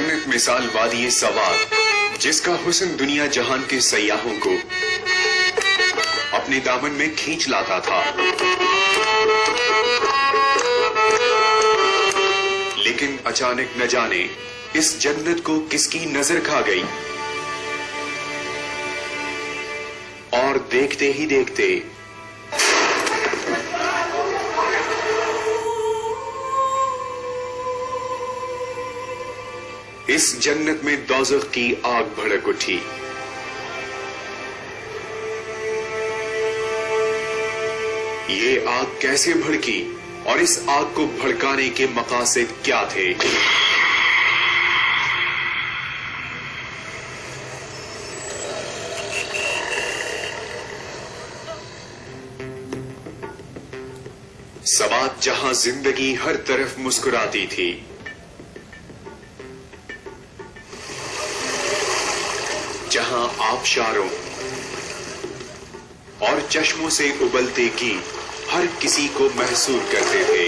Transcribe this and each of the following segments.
जन्नत मिसाल वादी सवाद, जिसका हुस्न दुनिया जहान के सयाहों को अपने दामन में खींच लाता था। लेकिन अचानक न जाने इस जन्नत को किसकी नजर खा गई और देखते ही देखते इस जन्नत में दोज़ख की आग भड़क उठी। ये आग कैसे भड़की और इस आग को भड़काने के मकासद क्या थे? सवाद जहां जिंदगी हर तरफ मुस्कुराती थी, जहां आबशारों और चश्मों से उबलते की हर किसी को महसूस करते थे,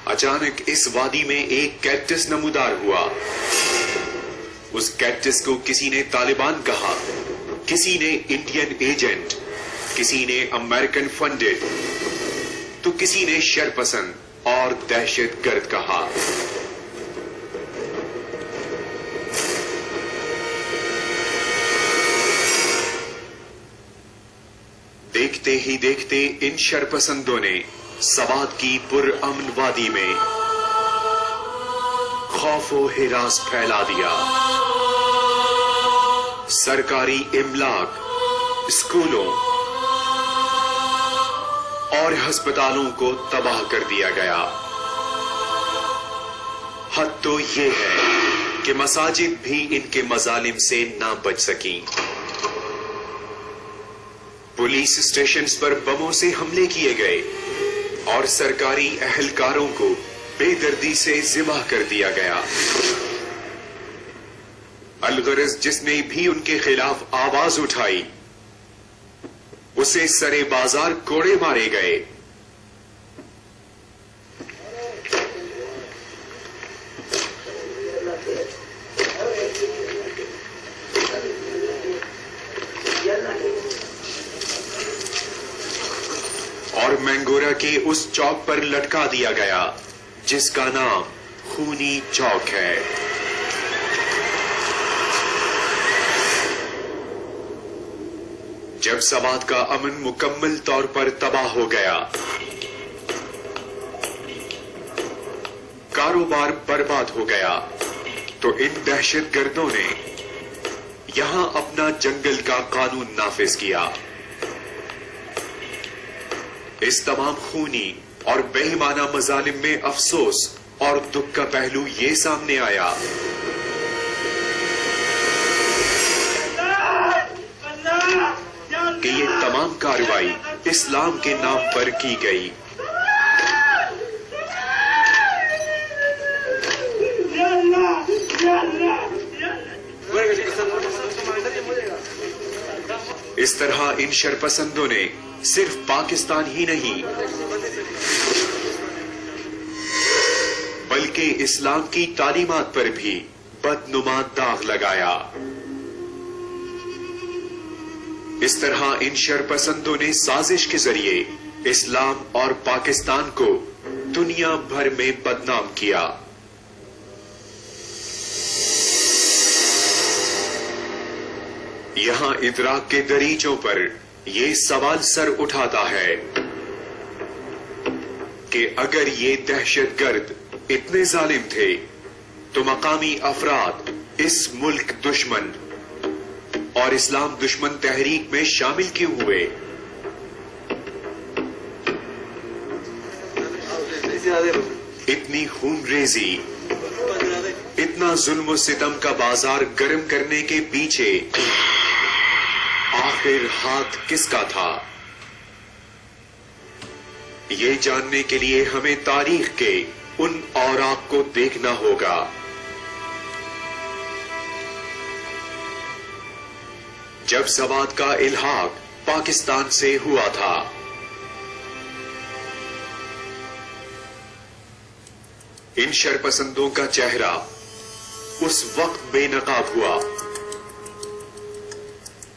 अचानक इस वादी में एक कैक्टस नमूदार हुआ। उस कैक्टस को किसी ने तालिबान कहा, किसी ने इंडियन एजेंट, किसी ने अमेरिकन फंडेड, तो किसी ने शरपसंद और दहशतगर्द कहा। देखते ही देखते इन शरपसंदों ने सवाद की पुरअमन वादी में खौफो हिरास फैला दिया। सरकारी इमलाक, स्कूलों और अस्पतालों को तबाह कर दिया गया। हद तो ये है कि मसाजिद भी इनके मजालिम से ना बच सकी। पुलिस स्टेशंस पर बमों से हमले किए गए और सरकारी अहलकारों को बेदर्दी से जिबा कर दिया गया। अलगरज जिसने भी उनके खिलाफ आवाज उठाई, उसे सरे बाजार कोड़े मारे गए। और मैंगोरा के उस चौक पर लटका दिया गया जिसका नाम खूनी चौक है। जब सवाद का अमन मुकम्मल तौर पर तबाह हो गया, कारोबार बर्बाद हो गया, तो इन दहशतगर्दों ने यहां अपना जंगल का कानून नाफिज किया। इस तमाम खूनी और बेईमाना मजालिम में अफसोस और दुख का पहलू ये सामने आया कि ये तमाम कार्रवाई इस्लाम के नाम पर की गई। इस तरह इन शरपसंदों ने सिर्फ पाकिस्तान ही नहीं बल्कि इस्लाम की तालीमात पर भी बदनुमा दाग लगाया। इस तरह इन शरपसंदों ने साजिश के जरिए इस्लाम और पाकिस्तान को दुनिया भर में बदनाम किया। यहां इदराक के दरीचों पर यह सवाल सर उठाता है कि अगर ये दहशतगर्द इतने जालिम थे तो मकामी अफराद इस मुल्क दुश्मन और इस्लाम दुश्मन तहरीक में शामिल क्यों हुए? इतनी खूनरेजी, इतना जुल्म सितम का बाजार गर्म करने के पीछे आखिर हाथ किसका था? ये जानने के लिए हमें तारीख के उन औराक को देखना होगा। जब सवाद का इल्हाक पाकिस्तान से हुआ था, ان شرپسندوں کا چہرہ اس وقت بے نقاب ہوا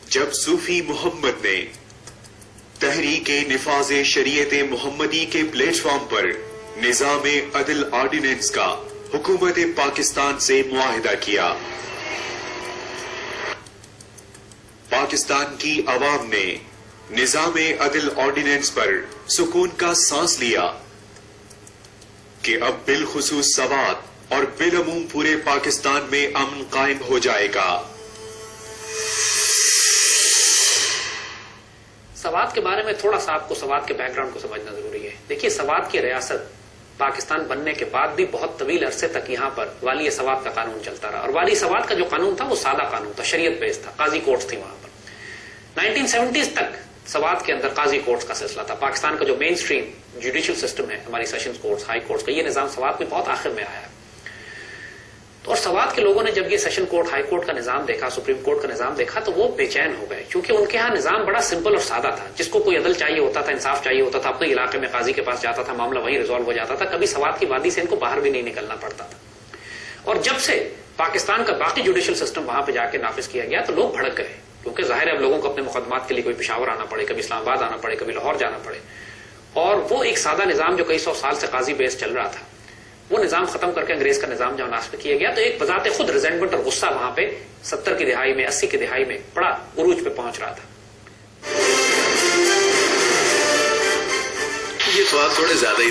جب صوفی محمد نے تحریک نفاذ شریعت محمدی کے پلیٹ فارم پر نظام عدل آرڈیننس کا حکومت پاکستان سے معاہدہ کیا۔ پاکستان کی عوام نے نظام عدل آرڈیننس پر سکون کا سانس لیا کہ اب بالخصوص سوات اور بالعموم پورے پاکستان میں امن قائم ہو جائے گا۔ سوات کے بارے میں تھوڑا سا آپ کو سوات کے بیک گراؤنڈ کو سمجھنا ضروری ہے۔ دیکھیے، سوات کی ریاست پاکستان بننے کے بعد بھی بہت طویل عرصے تک یہاں پر والی سوات کا قانون چلتا رہا، اور والی سوات کا جو قانون تھا وہ سادہ قانون تھا، شریعت بیس تھا، قاضی کورٹس تھی وہاں پر۔ 1970s تک سوات کے اندر قاضی کورٹس کا سلسلہ تھا۔ پاکستان کا جو مین سٹریم جوڈیشل سسٹم ہے، ہماری سیشنز کورٹس، ہائی کورٹس کا، یہ نظام سوات میں بہت آخر میں آیا ہے۔ اور سوات کے لوگوں نے جب یہ سیشن کورٹ، ہائی کورٹ کا نظام دیکھا، سپریم کورٹ کا نظام دیکھا، تو وہ بے چین ہو گئے، کیونکہ ان کے ہاں نظام بڑا سمپل اور سادہ تھا۔ جس کو کوئی عدل چاہیے ہوتا تھا، انصاف چاہیے ہوتا تھا، اپنے علاقے میں قاضی کے پاس جاتا تھا، معاملہ وہیں ریزالو ہو جاتا تھا، کبھی سوات کی وادی سے ان کو باہر بھی نہیں نکلنا پڑتا تھا۔ اور جب سے پاکستان کا باقی جوڈیشل سسٹم وہاں پہ جا کے نافذ کیا گیا تو لوگ بھڑک گئے، کیونکہ ظاہر ہے اب لوگوں کو اپنے مقدمات کے لیے کوئی پشاور آنا پڑے، کبھی اسلام آباد آنا پڑے، کبھی لاہور جانا پڑے، اور وہ ایک سادہ نظام جو کئی سو سال سے قاضی بیس چل رہا تھا، وہ نظام ختم کر کے انگریز کا نظام جہاں نافذ کیا گیا، تو ایک بذات خود ریزنٹمنٹ اور غصہ وہاں پہ 70 کی دہائی میں، 80 کی دہائی میں بڑا عروج پہ پہنچ رہا تھا۔ یہ سوال تھوڑے زیادہ ہی